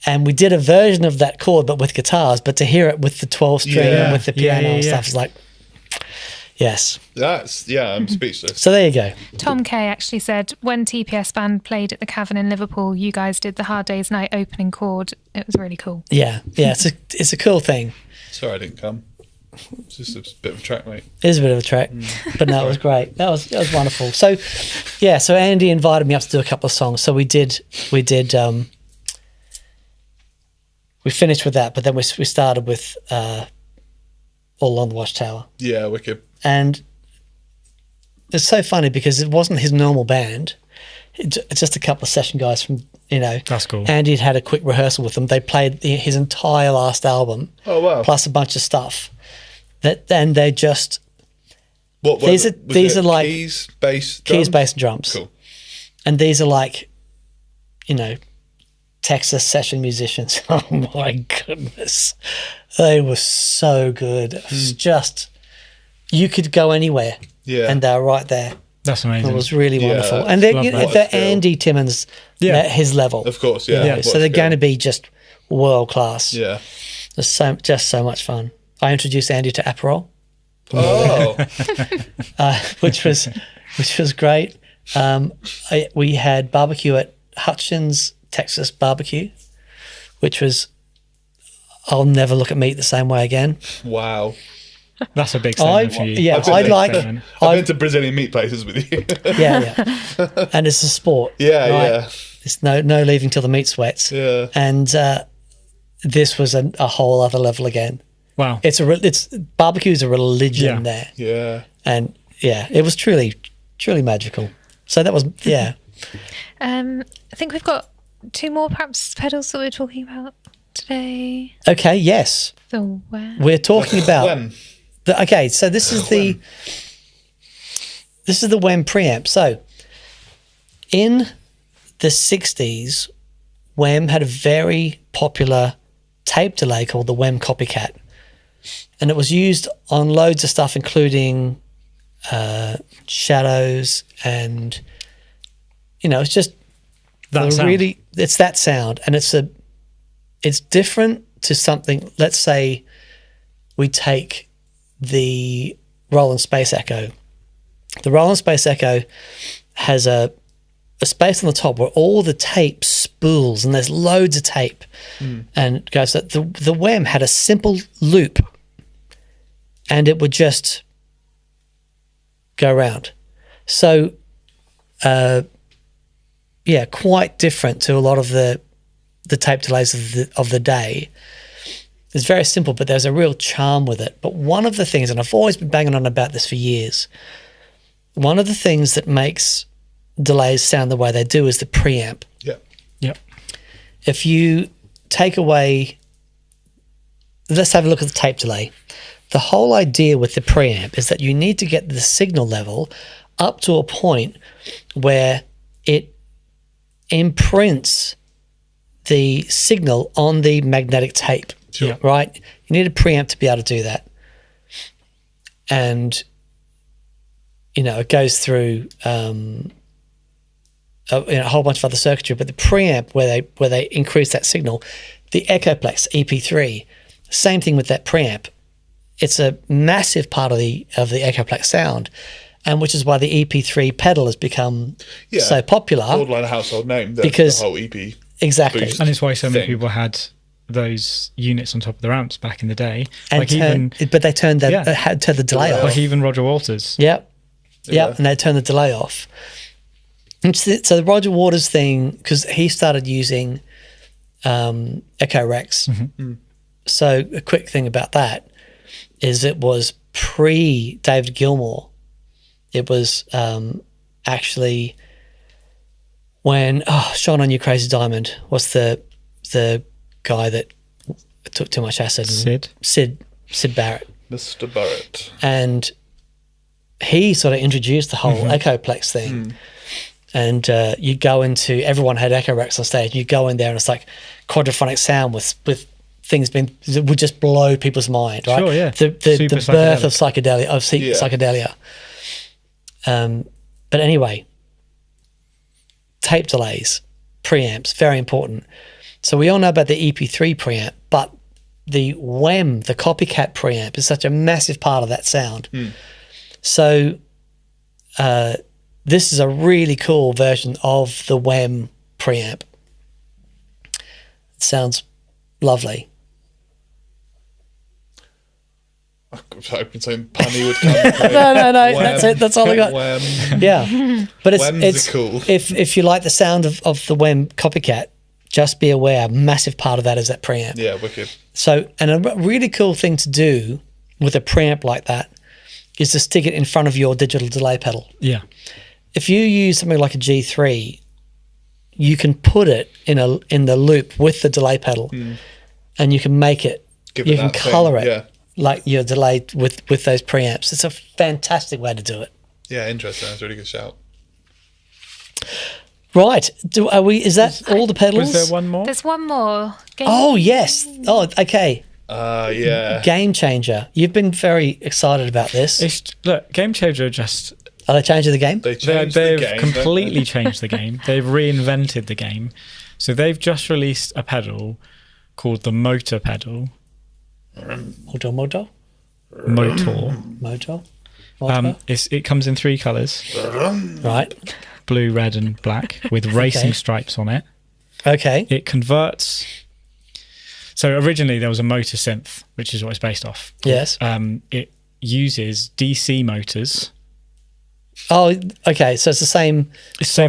and we did a version of that chord, but with guitars. But to hear it with the 12-string and with the piano and stuff is like, yes. I'm speechless. So there you go. Tom Kay actually said when TPS band played at the Cavern in Liverpool, you guys did the Hard Day's Night opening chord. It was really cool. Yeah, it's a cool thing. Sorry I didn't come. It's just a bit of a track, mate. It is a bit of a track, but no, it was great. That was wonderful. So, yeah, so Andy invited me up to do a couple of songs. So we finished with that, but then we started with All Along the Watchtower. Yeah, wicked. And it's so funny because it wasn't his normal band. It's just a couple of session guys from, That's cool. Andy had a quick rehearsal with them. They played his entire last album. Oh, wow. Plus a bunch of stuff. And they just... What these are like... Keys, bass, drums? Keys, bass and drums. Cool. And these are like, Texas session musicians. Oh my goodness. They were so good. It was just... You could go anywhere. Yeah. And they were right there. That's amazing. It was really wonderful. that's- And they're Andy Timmons at his level. Of course, yeah. So they're going to be just world class. Yeah. It's just so much fun. I introduced Andy to Aperol, Oh. which was great. We had barbecue at Hutchins Texas Barbecue, which was, I'll never look at meat the same way again. Wow. That's a big statement for you. Yeah, I've been to Brazilian meat places with you. yeah, and it's a sport. Yeah. It's no leaving till the meat sweats. Yeah. And this was a whole other level again. Wow. It's barbecue is a religion there. Yeah. And it was truly magical. So that was I think we've got two more perhaps pedals that we're talking about today. Okay, yes. The where? We're talking about When? so this is the WEM preamp. So in the 60s, WEM had a very popular tape delay called the WEM Copycat. And it was used on loads of stuff, including shadows and, it's just That sound. it's that sound. And it's different to something. Let's say we take the Roland Space Echo. The Roland Space Echo has a space on the top where all the tape spools, and there's loads of tape. And goes that the WEM had a simple loop, and it would just go around. So, quite different to a lot of the tape delays of the day. It's very simple, but there's a real charm with it. But one of the things, and I've always been banging on about this for years, one of the things that makes delays sound the way they do is the preamp. Yeah. If you take away, let's have a look at the tape delay. The whole idea with the preamp is that you need to get the signal level up to a point where it imprints the signal on the magnetic tape. Sure. Right? You need a preamp to be able to do that. And, it goes through a whole bunch of other circuitry, but the preamp where they increase that signal, the Echoplex EP3, same thing with that preamp. It's a massive part of the Echoplex sound, and which is why the EP3 pedal has become so popular. Borderline a household name. Because the whole EP. Exactly. boost And it's why so many thing. people had those units on top of their amps back in the day. And like but they turned the delay off. like even Roger Waters. Yep. Yeah, and they turn the delay off. And so the Roger Waters thing, because he started using Echo Rex. So a quick thing about that is it was pre-David Gilmour. It was actually when Shine On You Crazy Diamond. What's the guy that took too much acid? Sid Barrett. Mr. Barrett. And he sort of introduced the whole Echoplex thing. And you go into, everyone had Echo Rex on stage. You go in there and it's like quadraphonic sound with things that would just blow people's mind, right? Sure, yeah. The birth of psychedelia. But anyway, tape delays, preamps, very important. So we all know about the EP3 preamp, but the WEM, the copycat preamp, is such a massive part of that sound. So this is a really cool version of the WEM preamp. It sounds lovely. I was hoping something punny would come. No. That's it. That's all I got. Yeah, but it's cool. If you like the sound of the WEM copycat, just be aware, a massive part of that is that preamp. Yeah, wicked. So, and a really cool thing to do with a preamp like that is to stick it in front of your digital delay pedal. Yeah. If you use something like a G3, you can put it in the loop with the delay pedal, and you can make it. You can color it like your delay with those preamps. It's a fantastic way to do it. Yeah, interesting. That's a really good shout. Right. Is that all the pedals? Was there one more? There's one more. Oh, yes. Oh, okay. Yeah. Game Changer. You've been very excited about this. Look, Game Changer just... Are they changing the game? They've completely changed the game. They've reinvented the game. So they've just released a pedal called the Motor pedal. Motor. It comes in 3 colours. Right. Blue, red and black with racing stripes on it. Okay. It converts... So originally there was a motor synth, which is what it's based off. Yes. It uses DC motors. Oh, okay. So it's the same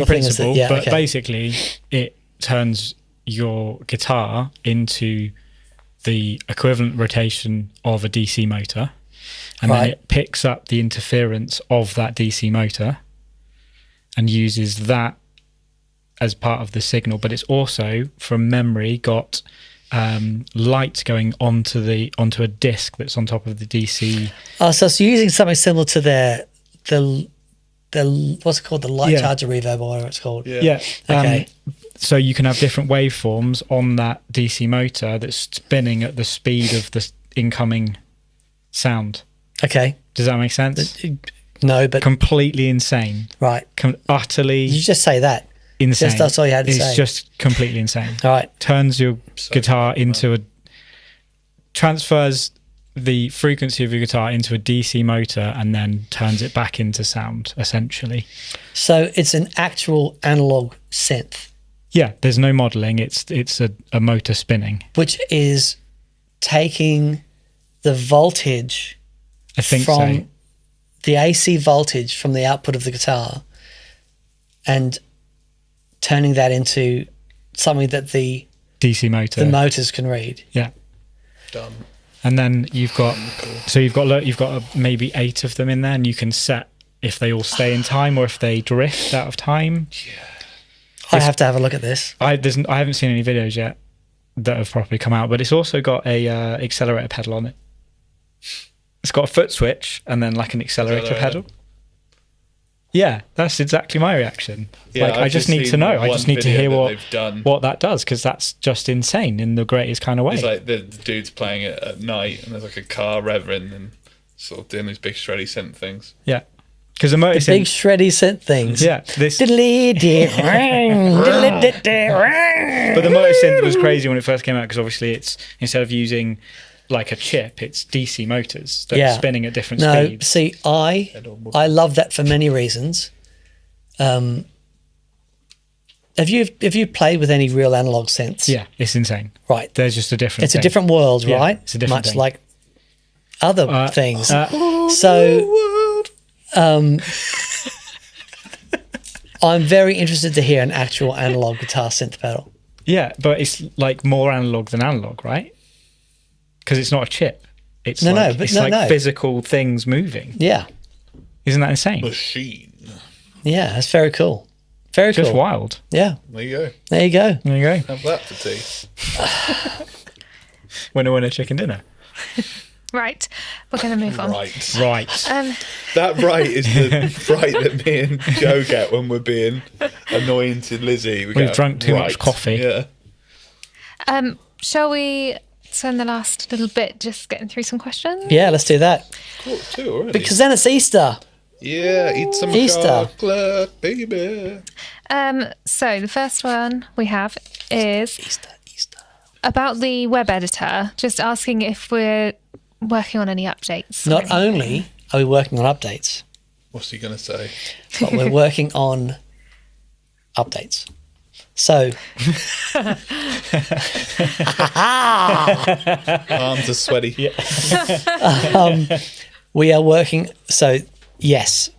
principle, but okay. Basically it turns your guitar into the equivalent rotation of a DC motor, and then it picks up the interference of that DC motor and uses that as part of the signal. But it's also, from memory, got light going onto a disc that's on top of the DC. Oh, so it's using something similar to the what's it called, the light charger reverb, or whatever it's called. Yeah. Okay. So you can have different waveforms on that DC motor that's spinning at the speed of the incoming sound. Okay. Does that make sense? No, but completely insane. Right. Utterly. Did you just say that? Insane. That's all you had to say. It's just completely insane. All right. Turns your guitar into transfers the frequency of your guitar into a DC motor and then turns it back into sound, essentially. So it's an actual analog synth. Yeah, there's no modelling. It's a motor spinning. Which is taking the voltage from the AC voltage from the output of the guitar and turning that into something that the DC motor, the motors can read. Yeah. Done. And then you've got maybe 8 of them in there, and you can set if they all stay in time or if they drift out of time. Yeah. I have to have a look at this. I haven't seen any videos yet that have properly come out, but it's also got a accelerator pedal on it. It's got a foot switch and then like an accelerator pedal. Yeah, that's exactly my reaction. Yeah, I just need to know. I just need to hear what that does, because that's just insane in the greatest kind of way. It's like the dude's playing it at night and there's like a car revving and sort of doing these big shreddy synth things. Yeah. Because the motor big shreddy synth things. Yeah. But the motor synth was crazy when it first came out, because obviously it's, instead of using like a chip, it's DC motors that are spinning at different speeds. See, I love that for many reasons. Have you played with any real analog synths? Yeah, it's insane. Right. There's just a different It's a different world, right? It's a different Much thing. like other things. I'm very interested to hear an actual analog guitar synth pedal. Yeah, but it's like more analog than analog, right? Because it's not a chip. It's like physical things moving. Yeah. Isn't that insane? Machine. Yeah, that's very cool. Very cool. Just wild. Yeah. There you go. There you go. There you go. Have that for tea. Winner, chicken dinner. Right, we're going to move on. Right. That right is the right that me and Joe get when we're being annoying to Lizzie. We've drunk too much coffee. Yeah. Shall we spend the last little bit just getting through some questions? Yeah, let's do that. Cool, too, already. Because then it's Easter. Yeah, eat some Easter. chocolate, baby. So the first one we have is Easter. about the web editor, just asking if we're working on any updates. Not only are we working on updates, What's he going to say? but we're working on updates. So, Arms are sweaty. we are working. So, yes,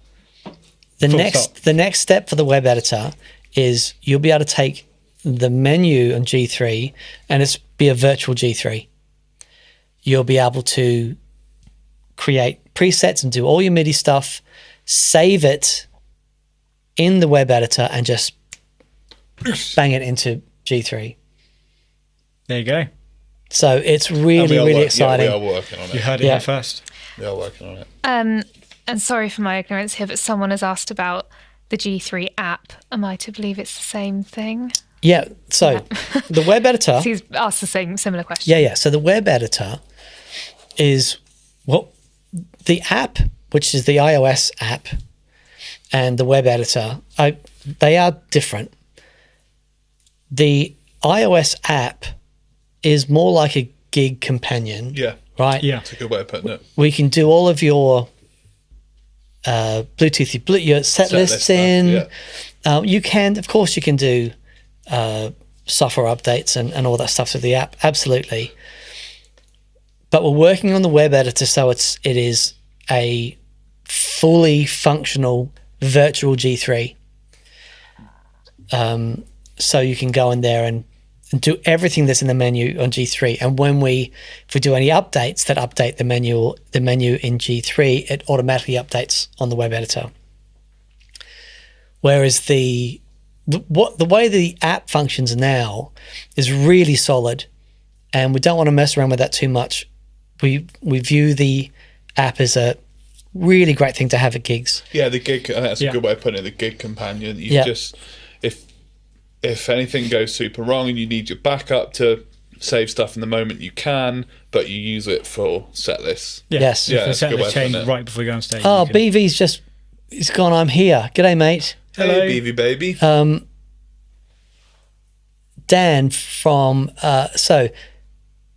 the next step for the web editor is you'll be able to take the menu on G3 and it's be a virtual G3. You'll be able to create presets and do all your MIDI stuff, save it in the web editor and just bang it into G3. There you go. So it's really exciting. Yeah, we are working on it. You heard it here first. We are working on it. And sorry for my ignorance here, but someone has asked about the G3 app. Am I to believe it's the same thing? Yeah, so the web editor... He's asked the same similar question. Yeah. So the web editor is the app, which is the iOS app, and the web editor, they are different. The iOS app is more like a gig companion. Yeah. Right? Yeah. That's a good way of putting it. We can do all of your Bluetooth, your set lists in. Yeah. You can do software updates and all that stuff with the app, absolutely. But we're working on the web editor, so it is a fully functional virtual G3. So you can go in there and do everything that's in the menu on G3. And if we do any updates that update the menu in G3, it automatically updates on the web editor. Whereas the way the app functions now is really solid, and we don't want to mess around with that too much. We view the app as a really great thing to have at gigs. Yeah, the gig. That's a good way of putting it. The gig companion. Just if anything goes super wrong and you need your backup to save stuff in the moment, you can, but you use it for set lists. Yeah. Yes. Yeah, If that's a the good way set of list putting change it. right before you go on stage. Oh, he's gone, I'm here. G'day, mate. Hey, BV baby. Dan from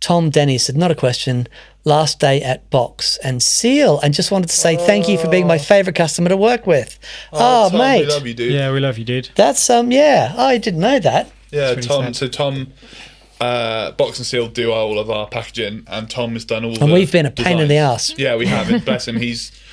Tom Denny said, not a question, last day at Box and Seal, and just wanted to say thank you for being my favourite customer to work with. Oh, Tom, mate. we love you, dude. Yeah, we love you, dude. That's I didn't know that. Yeah, really Tom. sad. So Tom, Box and Seal do all of our packaging, and Tom has done all. And the we've been a pain in the designs. ass. Yeah, we have. And bless him.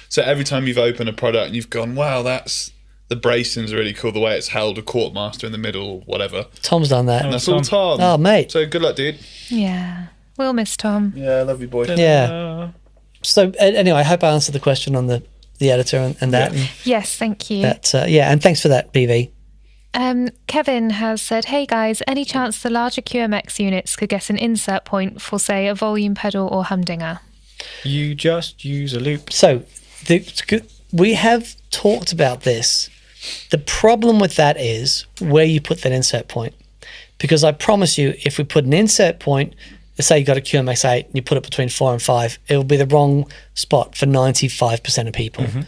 So every time you've opened a product and you've gone, wow, the bracing's really cool. The way it's held, a court master in the middle, whatever. Tom's done that. That's all Tom. Oh, mate. So good luck, dude. Yeah. We'll miss Tom. Yeah, love you, boy. Yeah. So anyway, I hope I answered the question on the editor and that. Yeah. And Yes, thank you. and thanks for that, BV. Kevin has said, hey guys, any chance the larger QMX units could get an insert point for, say, a volume pedal or humdinger? You just use a loop. So we have talked about this. The problem with that is where you put that insert point. Because I promise you, if we put an insert point, let's say you got a QMX 8 and you put it between 4 and 5, it will be the wrong spot for 95% of people. And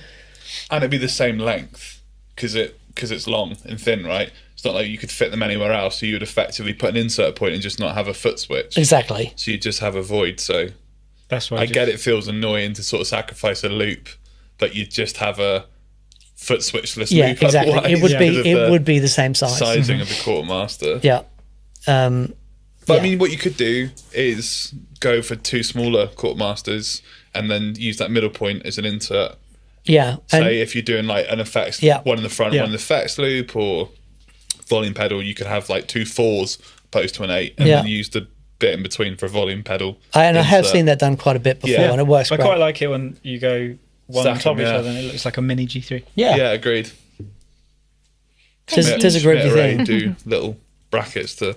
it'd be the same length because it's long and thin, right? It's not like you could fit them anywhere else. So you would effectively put an insert point and just not have a foot switch. Exactly. So you just have a void. So That's why I get it feels annoying to sort of sacrifice a loop, but you just have a foot switchless Yeah, loop. exactly. Otherwise, It would be the same size. sizing of the quartermaster. Yeah. But I mean, what you could do is go for two smaller quartermasters and then use that middle point as an insert Yeah. And Say if you're doing like an effects, Yeah. one in the front, Yeah. one in the effects loop, or volume pedal, you could have like 2 4s opposed to an 8, and Yeah. then use the bit in between for a volume pedal. I have insert. seen that done quite a bit before, Yeah. and it works I great. quite like it when you go one on Stack top of 'em, each yeah. other and it looks like a mini G3. Yeah, agreed. Tis a Schmidt groovy Array thing. do little brackets to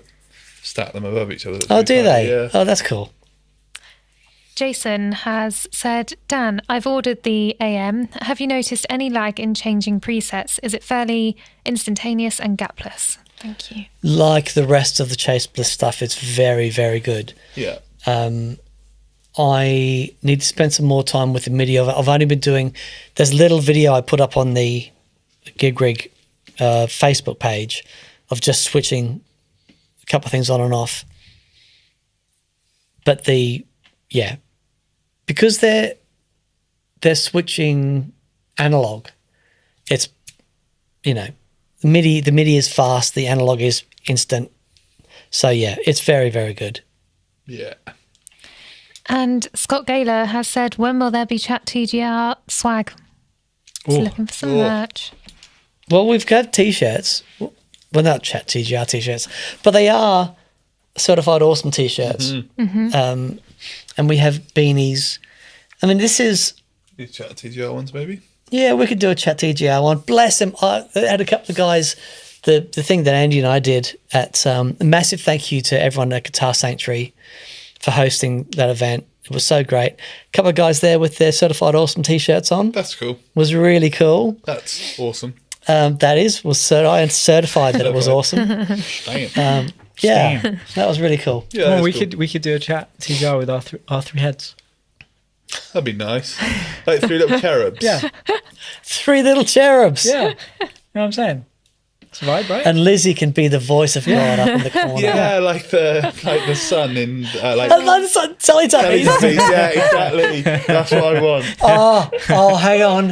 stack them above each other. That's Oh, pretty do tidy, they? Yeah. Oh, that's cool. Jason has said, Dan, I've ordered the AM. Have you noticed any lag in changing presets? Is it fairly instantaneous and gapless? Thank you. Like the rest of the Chase Bliss stuff, it's very, very good. Yeah. I need to spend some more time with the MIDI of it. I've only been doing, there's a little video I put up on the TheGigRig Facebook page of just switching a couple of things on and off. But because they're switching analog, it's, the MIDI is fast, the analog is instant. So yeah, it's very, very good. Yeah. And Scott Gaylor has said, when will there be Chat TGR swag? He's looking for some merch. Well, we've got t-shirts. Well, not Chat TGR t-shirts, but they are certified awesome t-shirts. And we have beanies. I mean, this is... You chat TGR ones, maybe? Yeah, we could do a Chat TGR one. Bless him. I had a couple of guys, the thing that Andy and I did at... a massive thank you to everyone at Guitar Sanctuary for hosting that event. It was so great. A couple of guys there with their certified awesome t-shirts on. That's cool. Was really cool. That's awesome. I am certified that it was awesome. Damn. Yeah, that was really cool. Yeah, Well, that's we cool. could do a chat TGR with our three heads. That'd be nice. Like 3 little cherubs. Yeah. 3 little cherubs. Yeah. You know what I'm saying? It's a vibe, right? And Lizzie can be the voice of God up in the corner. Yeah, like the sun in like I love the Teletubbies. Teletubbies. Yeah, exactly. That's what I want. Oh, hang on.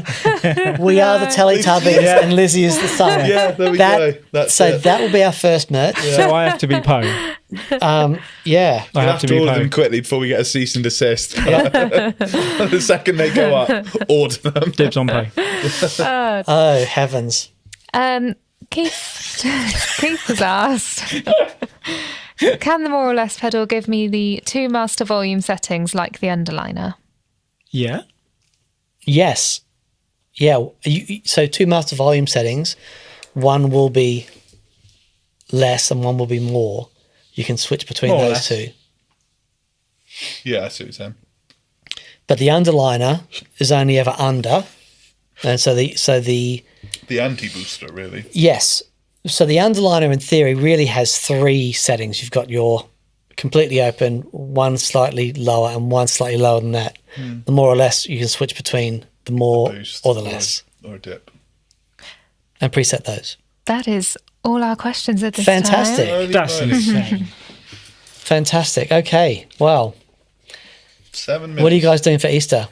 We are the Teletubbies and Lizzie is the sun. Yeah, there we go. That's it. That will be our first merch. So I have to be Poe. Yeah. I We'll have have to to be order Poe. them quickly before we get a cease and desist. The second they go up, order them. Dibs on Poe. Oh, heavens. Keith has asked, can the more or less pedal give me the 2 master volume settings like the underliner? Yeah. Yes. Yeah. So 2 master volume settings. One will be less and one will be more. You can switch between More or those less. 2. Yeah, I see what you're saying. But the underliner is only ever under. And so the The anti-booster, really. yes. So the underliner in theory really has 3 settings. You've got your completely open, one slightly lower and one slightly lower than that. The more or less you can switch between the more Boost or the less or a dip. and preset those. That is all our questions at this Fantastic. time. Holy That's moly. insane. Fantastic. Okay. Well, 7 minutes. what are you guys doing for Easter?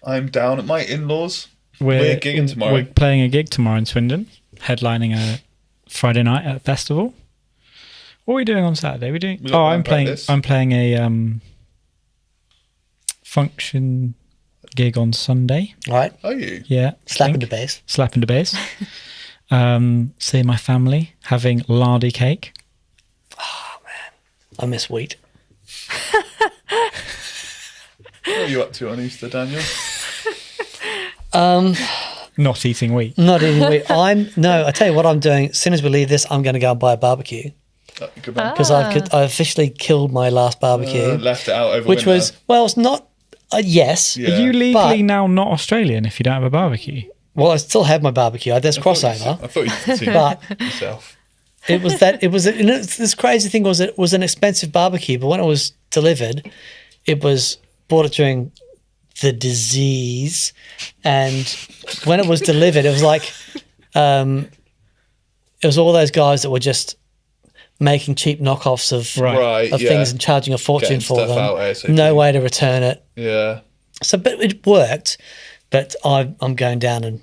I'm down at my in-laws. We're gigging tomorrow. We're playing a gig tomorrow in Swindon, headlining a Friday night at a festival. What are we doing on Saturday? We got I'm band playing. practice. I'm playing a function gig on Sunday. Right. Are you? Yeah, Slapping the bass. slapping the bass. Seeing my family, having lardy cake. I miss wheat. What are you up to on Easter, Daniel? Not eating wheat. Not eating wheat. I tell you what I'm doing. As soon as we leave this, I'm going to go and buy a barbecue Good man. because I officially killed my last barbecue, Left it out over which winter. was, well, it's not, yes. Yeah. Are you legally But- now not Australian if you don't have a barbecue? Well, I still have my barbecue. There's I thought crossover. you could see But yourself. this crazy thing was it was an expensive barbecue, but when it was delivered, bought it during the disease, and when it was delivered, it was like, it was all those guys that were just making cheap knockoffs of Right, yeah. things and charging a fortune Getting for stuff them. out ASAP. No way to return it. Yeah. So, but it worked. But I'm going down and,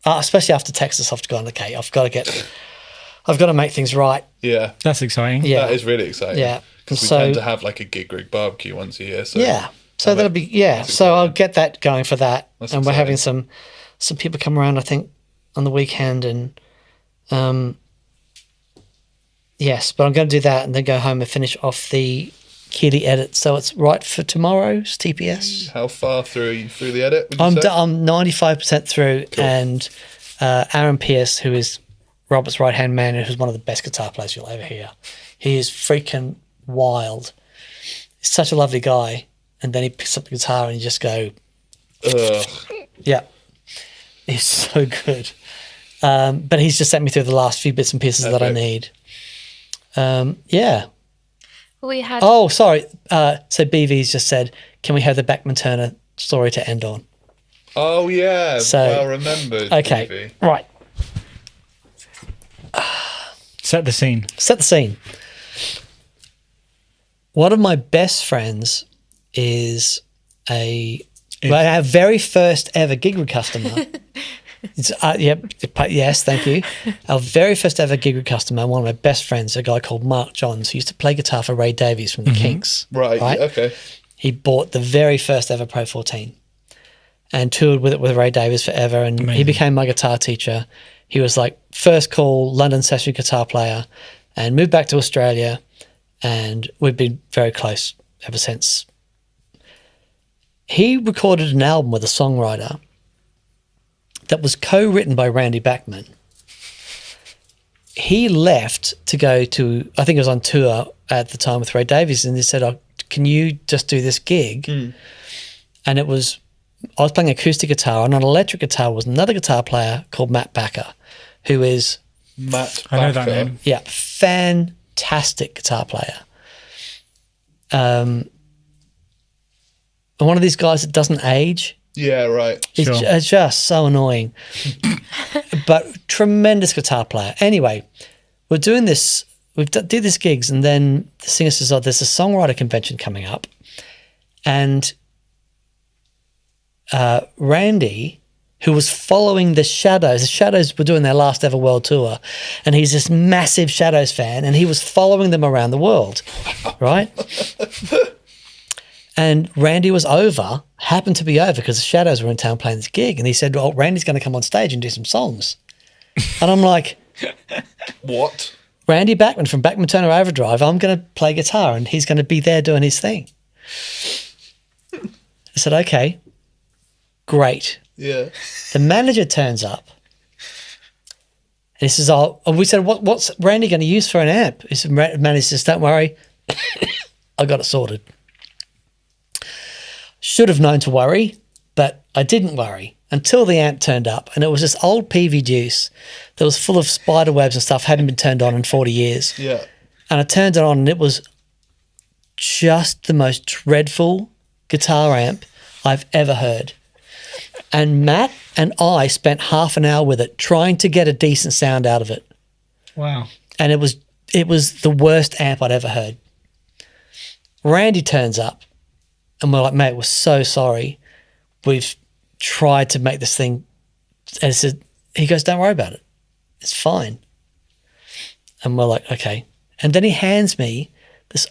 especially after Texas, I've gone, okay, I've got to make things right. Yeah. That's exciting. Yeah. That is really exciting. Yeah. Because we So- tend to have like a TheGigRig barbecue once a year. So Yeah. So that'll be So I'll get that going for that, That's and we're exciting. having some people come around. I think on the weekend, and yes, but I'm going to do that and then go home and finish off the Keeley edit. So it's right for tomorrow's TPS. How far through are you through the edit? Would you say? I'm 95% through, Cool. and Aaron Pierce, who is Robert's right hand man, and who's one of the best guitar players you'll ever hear. He is freaking wild. He's such a lovely guy. And then he picks up the guitar and you just go, Ugh. yeah, he's so good. But he's just sent me through the last few bits and pieces that I need. Yeah. We had Oh, sorry. So BV's just said, can we have the Bachman Turner story to end on? Oh yeah, So- well remembered. Okay, Davey. right. Set the scene. Set the scene. One of my best friends is our very first ever GigRig customer. It's, yes, thank you. Our very first ever GigRig customer, one of my best friends, a guy called Mark Johns, who used to play guitar for Ray Davies from the Kinks. Right. Okay. He bought the very first ever Pro 14 and toured with it with Ray Davies forever, and he Amazing. became my guitar teacher. He was like first call London session guitar player and moved back to Australia, and we've been very close ever since. He recorded an album with a songwriter that was co-written by Randy Bachman. He left to go to, I think he was on tour at the time with Ray Davies, and he said, oh, can you just do this gig? And I was playing acoustic guitar, and on electric guitar was another guitar player called Matt Backer, who is, Matt I know that Backer. name. fantastic guitar player. And one of these guys that doesn't age. Yeah, right. He's Sure. just so annoying, but tremendous guitar player. Anyway, we're doing this. We did these gigs, and then the singer says, "Oh, there's a songwriter convention coming up," and Randy, who was following the Shadows were doing their last ever world tour, and he's this massive Shadows fan, and he was following them around the world, right? And Randy was happened to be over because the Shadows were in town playing this gig, and he said, "Well, Randy's going to come on stage and do some songs," and I'm like, What? Randy Bachman from Bachman Turner Overdrive, I'm going to play guitar and he's going to be there doing his thing. I said, okay, great. Yeah. The manager turns up and he says, oh, and we said, what's Randy going to use for an amp? He said, manager says, don't worry, I got it sorted. Should have known to worry, but I didn't worry until the amp turned up, and it was this old PV Juice that was full of spider webs and stuff, hadn't been turned on in 40 years. Yeah. And I turned it on, and it was just the most dreadful guitar amp I've ever heard. And Matt and I spent half an hour with it trying to get a decent sound out of it. Wow. And it was the worst amp I'd ever heard. Randy turns up, and we're like, mate, we're so sorry. We've tried to make this thing. And he goes, don't worry about it. It's fine. And we're like, okay. And then he hands me this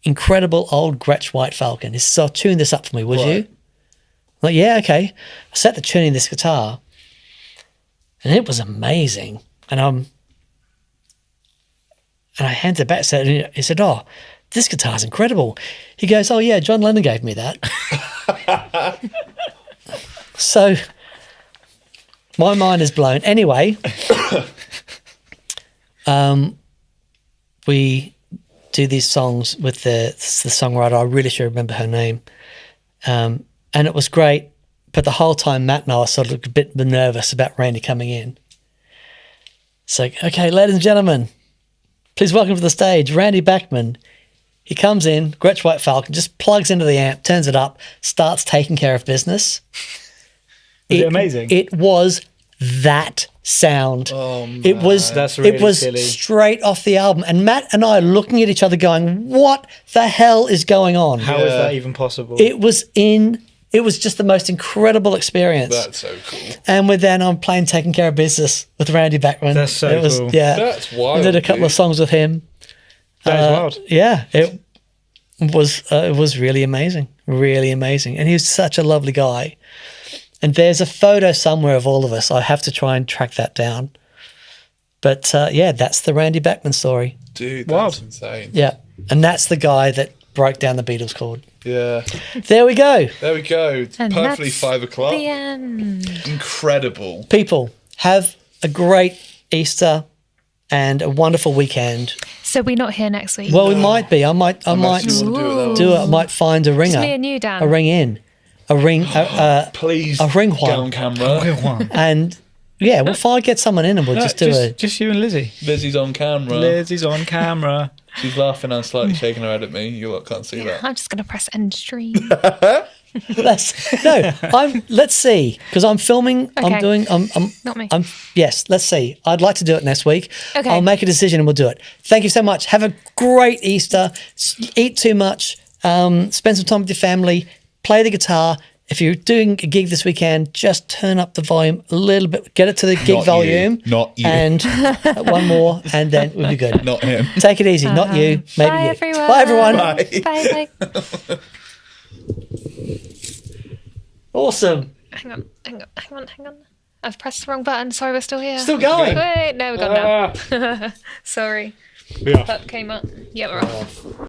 incredible old Gretsch White Falcon. He says, "I'll tune this up for me, would you?" I'm like, yeah, okay. I sat there tuning this guitar, and it was amazing. And I handed it back. He said, "Oh, this guitar's incredible." He goes, "Oh yeah, John Lennon gave me that." So my mind is blown. Anyway, we do these songs with the songwriter. I really should remember her name. And it was great. But the whole time, Matt and I were sort of a bit nervous about Randy coming in. So, okay, ladies and gentlemen, please welcome to the stage, Randy Bachman. He comes in, Gretsch White Falcon, just plugs into the amp, turns it up, starts taking care of business. Was it amazing? It was that sound. Oh, man. It was That's really it was silly. straight off the album. And Matt and I are looking at each other going, what the hell is going on? How is that even possible? It was just the most incredible experience. That's so cool. And then I'm playing Taking Care of Business with Randy Bachman. That's so cool. Yeah. That's wild, I did a couple of dude. songs with him. That is wild. Yeah. was really amazing, and he was such a lovely guy. And there's a photo somewhere of all of us. I have to try and track that down. But yeah, that's the Randy Bachman story. Dude, that's insane. Yeah, and that's the guy that broke down the Beatles chord. Yeah. There we go. It's And perfectly that's 5 o'clock. The end. Incredible. People, have a great Easter and a wonderful weekend. So we're not here next week. Well, we might be. I might Unless you wanna do it, do it. I might find a ringer. Just me and you, Dan. A ring in. A ring. Please a ring get one. on camera. And yeah, we'll finally get someone in and we'll just do it. Just you and Lizzie. Lizzie's on camera. Lizzie's on camera. She's laughing and slightly shaking her head at me. You lot can't see that. I'm just going to press end stream. Let's see, because I'm filming. Okay. Not me. Yes, let's see. I'd like to do it next week. Okay. I'll make a decision and we'll do it. Thank you so much. Have a great Easter. Eat too much. Spend some time with your family. Play the guitar. If you're doing a gig this weekend, just turn up the volume a little bit. Get it to the gig Not volume. you. Not you. And one more, and then we'll be good. Not him. Take it easy. Not you. Maybe Bye, you. everyone. Bye, everyone. Bye. Bye. Awesome. Hang on. I've pressed the wrong button. Sorry, we're still here. Still going. Wait, no, we're gone now. Sorry. Yeah. That came up. Yeah, we're off.